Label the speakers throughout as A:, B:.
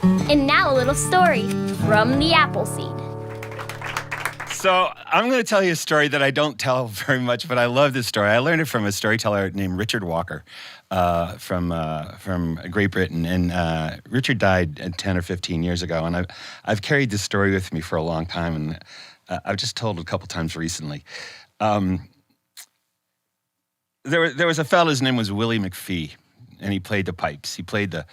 A: And now a little story from the Appleseed.
B: So I'm going to tell you a story that I don't tell very much, but I love this story. I learned it from a storyteller named Richard Walker from Great Britain. And Richard died 10 or 15 years ago. And I've carried this story with me for a long time. And I've just told it a couple times recently. There was a fellow, his name was Willie McPhee. And he played the pipes. He played the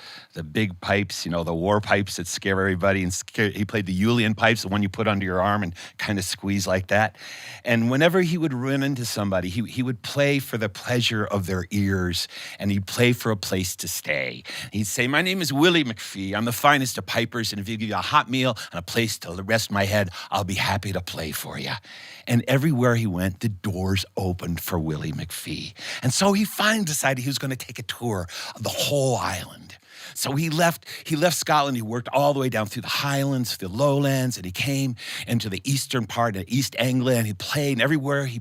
B: big pipes, the war pipes that scare everybody. And he played the Julian pipes, the one you put under your arm and kind of squeeze like that. And whenever he would run into somebody, he would play for the pleasure of their ears, and he'd play for a place to stay. He'd say, "My name is Willie McPhee. I'm the finest of pipers, and if you give me a hot meal and a place to rest my head, I'll be happy to play for you." And everywhere he went, the doors opened for Willie McPhee. And so he finally decided he was going to take a tour of the whole island. So he left Scotland. He worked all the way down through the Highlands, through the Lowlands, and he came into the eastern part of East Anglia, and he played. And everywhere he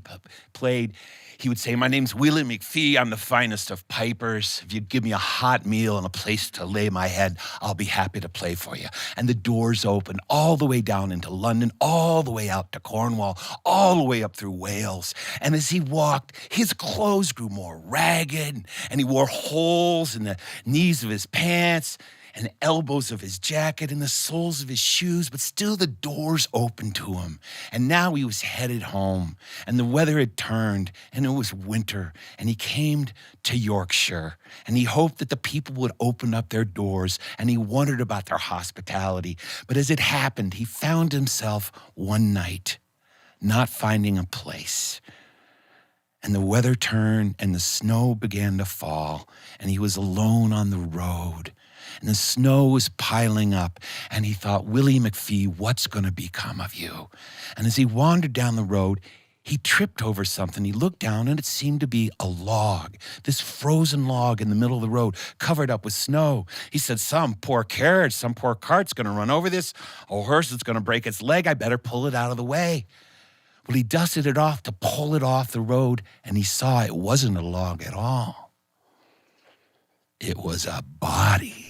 B: played, he would say, "My name's Willie McPhee. I'm the finest of pipers. If you give me a hot meal and a place to lay my head, I'll be happy to play for you." And the doors opened all the way down into London, all the way out to Cornwall, all the way up through Wales. And as he walked, his clothes grew more ragged, and he wore holes in the knees of his pants and the elbows of his jacket and the soles of his shoes, but still the doors opened to him. And now he was headed home, and the weather had turned, and it was winter, and he came to Yorkshire, and he hoped that the people would open up their doors, and he wondered about their hospitality. But as it happened, he found himself one night not finding a place. And the weather turned, and the snow began to fall, and he was alone on the road. And the snow was piling up, and he thought, "Willie McPhee, what's going to become of you?" And as he wandered down the road, he tripped over something. He looked down, and it seemed to be a log, this frozen log in the middle of the road, covered up with snow. He said, "Some poor carriage, some poor cart's going to run over this. A horse is going to break its leg. I better pull it out of the way." Well, he dusted it off to pull it off the road, and he saw it wasn't a log at all. It was a body,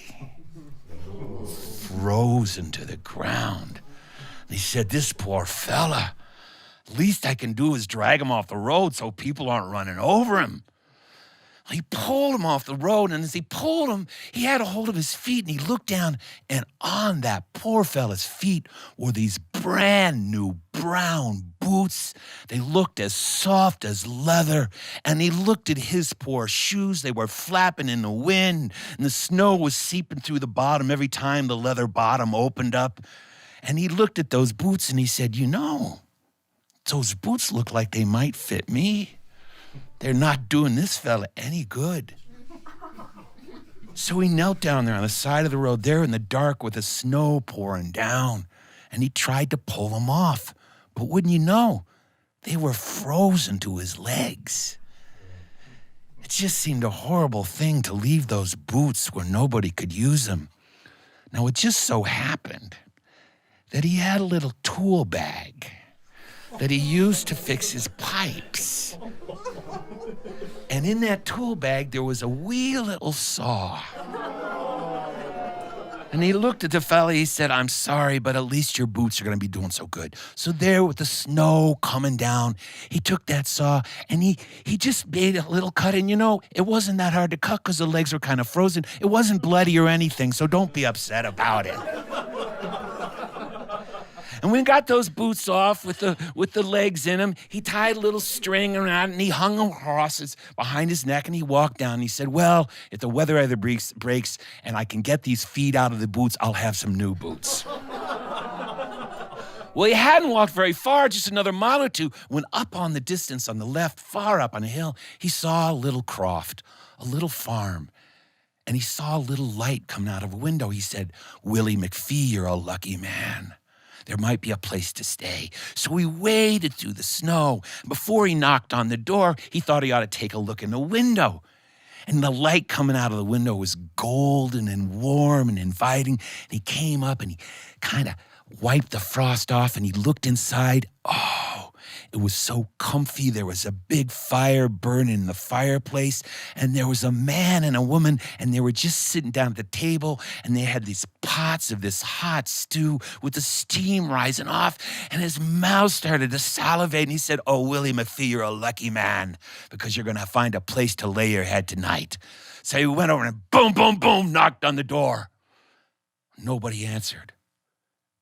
B: frozen to the ground. And he said, "This poor fella, least I can do is drag him off the road so people aren't running over him." He pulled him off the road, and as he pulled him, he had a hold of his feet, and he looked down, and on that poor fella's feet were these brand new brown boots. They looked as soft as leather, and he looked at his poor shoes. They were flapping in the wind, and the snow was seeping through the bottom every time the leather bottom opened up. And he looked at those boots, and he said, "Those boots look like they might fit me. They're not doing this fella any good." So he knelt down there on the side of the road, there in the dark with the snow pouring down, and he tried to pull them off. But wouldn't you know, they were frozen to his legs. It just seemed a horrible thing to leave those boots where nobody could use them. Now, it just so happened that he had a little tool bag that he used to fix his pipes. And in that tool bag, there was a wee little saw. And he looked at the fella, he said, "I'm sorry, but at least your boots are going to be doing so good." So there with the snow coming down, he took that saw and he just made a little cut. And it wasn't that hard to cut because the legs were kind of frozen. It wasn't bloody or anything, so don't be upset about it. And when he got those boots off with the legs in them, he tied a little string around it, and he hung them across behind his neck, and he walked down, and he said, "Well, if the weather ever breaks and I can get these feet out of the boots, I'll have some new boots." Well, he hadn't walked very far, just another mile or two, when up on the distance on the left, far up on a hill, he saw a little croft, a little farm. And he saw a little light coming out of a window. He said, "Willie McPhee, you're a lucky man. There might be a place to stay." So he waded through the snow. Before he knocked on the door, he thought he ought to take a look in the window. And the light coming out of the window was golden and warm and inviting. And he came up and he kind of wiped the frost off, and he looked inside. Oh, It was so comfy. There was a big fire burning in the fireplace, and there was a man and a woman, and they were just sitting down at the table, and they had these pots of this hot stew with the steam rising off, and his mouth started to salivate, and he said, "Oh, Willie McPhee, you're a lucky man because you're going to find a place to lay your head tonight." So he went over and boom, boom, boom, knocked on the door. Nobody answered.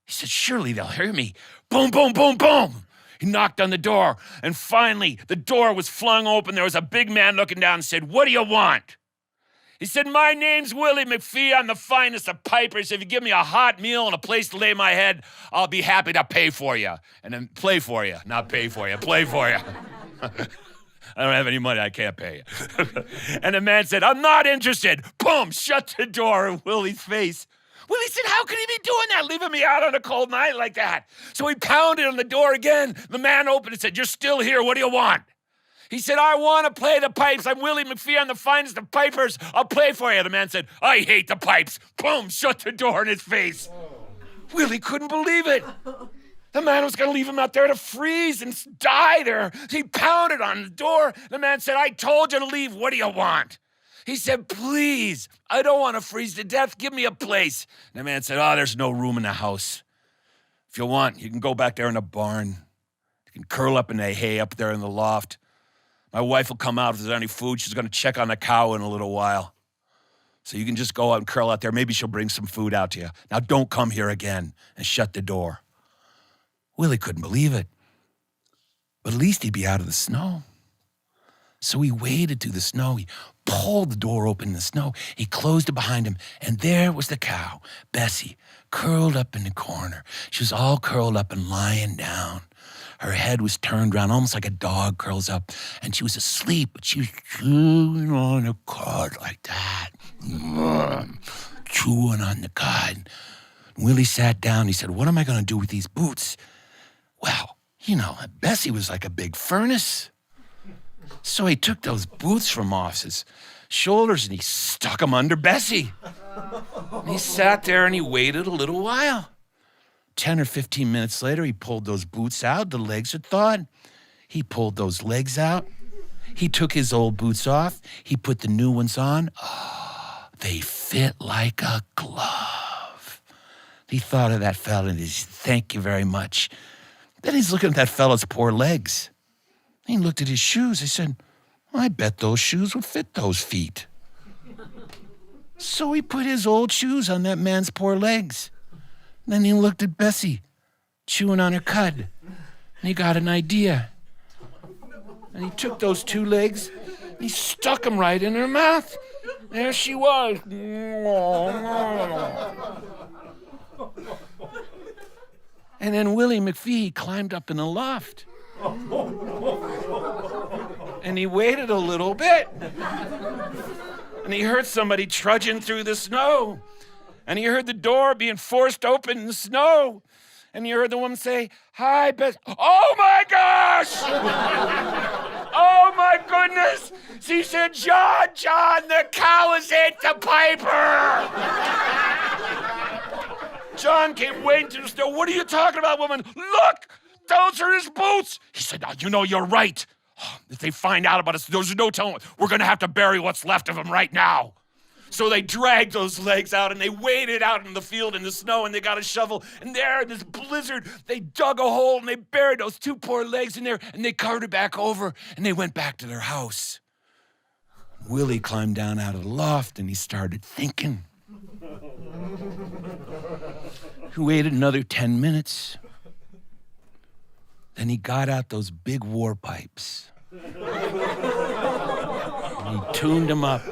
B: He said, "Surely they'll hear me." Boom, boom, boom, boom. He knocked on the door, and finally the door was flung open. There was a big man looking down and said, "What do you want?" He said, "My name's Willie McPhee. I'm the finest of pipers. If you give me a hot meal and a place to lay my head, I'll be happy to pay for you." And then play for you, not pay for you, play for you. I don't have any money, I can't pay you. And the man said, "I'm not interested." Boom, shut the door in Willie's face. Willie said, "How could he be doing that, leaving me out on a cold night like that?" So he pounded on the door again. The man opened and said, "You're still here. What do you want?" He said, "I want to play the pipes. I'm Willie McPhee. I'm the finest of pipers. I'll play for you." The man said, "I hate the pipes." Boom, shut the door in his face. Willie couldn't believe it. The man was going to leave him out there to freeze and die there. He pounded on the door. The man said, "I told you to leave. What do you want?" He said, "Please, I don't want to freeze to death. Give me a place." And the man said, "Oh, there's no room in the house. If you want, you can go back there in the barn. You can curl up in the hay up there in the loft. My wife will come out if there's any food. She's going to check on the cow in a little while. So you can just go out and curl out there. Maybe she'll bring some food out to you. Now don't come here again," and shut the door. Willie couldn't believe it. But at least he'd be out of the snow. So he waded through the snow. He pulled the door open in the snow. He closed it behind him, and there was the cow, Bessie, curled up in the corner. She was all curled up and lying down. Her head was turned around, almost like a dog curls up, and she was asleep, but she was chewing on the cud like that. Chewing on the cud. Willie sat down. He said, "What am I going to do with these boots?" Well, Bessie was like a big furnace. So he took those boots from off his shoulders and he stuck them under Bessie. And he sat there and he waited a little while. 10 or 15 minutes later, he pulled those boots out. The legs had thawed. He pulled those legs out. He took his old boots off. He put the new ones on. Oh, they fit like a glove. He thought of that fella and he said, "Thank you very much." Then he's looking at that fella's poor legs. He looked at his shoes. He said, "I bet those shoes would fit those feet." So he put his old shoes on that man's poor legs. Then he looked at Bessie, chewing on her cud, and he got an idea. And he took those two legs, and he stuck them right in her mouth. There she was. And then Willie McPhee climbed up in the loft. And he waited a little bit. And he heard somebody trudging through the snow. And he heard the door being forced open in the snow. And he heard the woman say, "Hi, Bess." Oh my gosh! Oh my goodness! She said, John, the cow has ate the piper!" John came wading through the snow. "What are you talking about, woman?" "Look, those are his boots." He said, "You're right. If they find out about us, there's no telling. We're going to have to bury what's left of him right now." So they dragged those legs out and they waded out in the field in the snow and they got a shovel. And there in this blizzard, they dug a hole and they buried those two poor legs in there and they covered it back over and they went back to their house. Willie climbed down out of the loft and he started thinking. He waited another 10 minutes. Then he got out those big war pipes. And he tuned them up.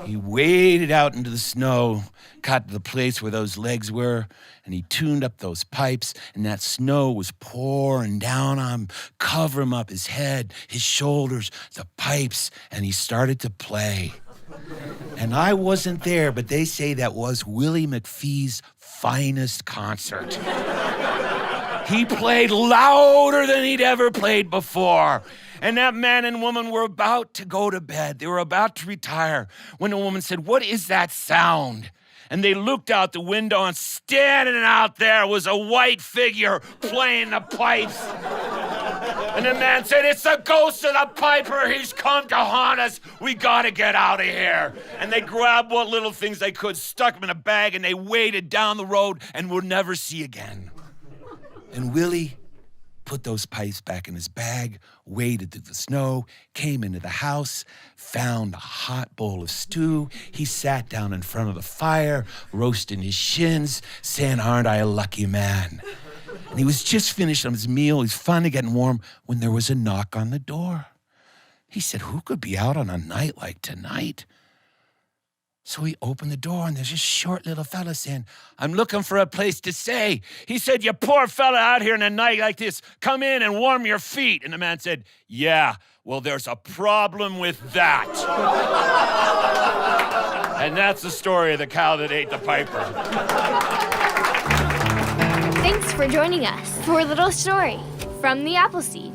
B: He waded out into the snow, got to the place where those legs were, and he tuned up those pipes, and that snow was pouring down on him, covering him up, his head, his shoulders, the pipes, and he started to play. And I wasn't there, but they say that was Willie McPhee's finest concert. He played louder than he'd ever played before. And that man and woman were about to go to bed. They were about to retire when the woman said, "What is that sound?" And they looked out the window and standing out there was a white figure playing the pipes. And the man said, "It's the ghost of the piper. He's come to haunt us. We gotta get out of here." And they grabbed what little things they could, stuck them in a bag, and they waded down the road and would never see again. And Willie put those pipes back in his bag, waded through the snow, came into the house, found a hot bowl of stew. He sat down in front of the fire, roasting his shins, saying, "Aren't I a lucky man?" And he was just finished on his meal. He was finally getting warm when there was a knock on the door. He said, "Who could be out on a night like tonight?" So he opened the door, and there's this short little fella saying, "I'm looking for a place to stay." He said, "You poor fella out here on a night like this, come in and warm your feet." And the man said, "Yeah, well, there's a problem with that." And that's the story of the cow that ate the piper.
A: Thanks for joining us for a little story from the Appleseed.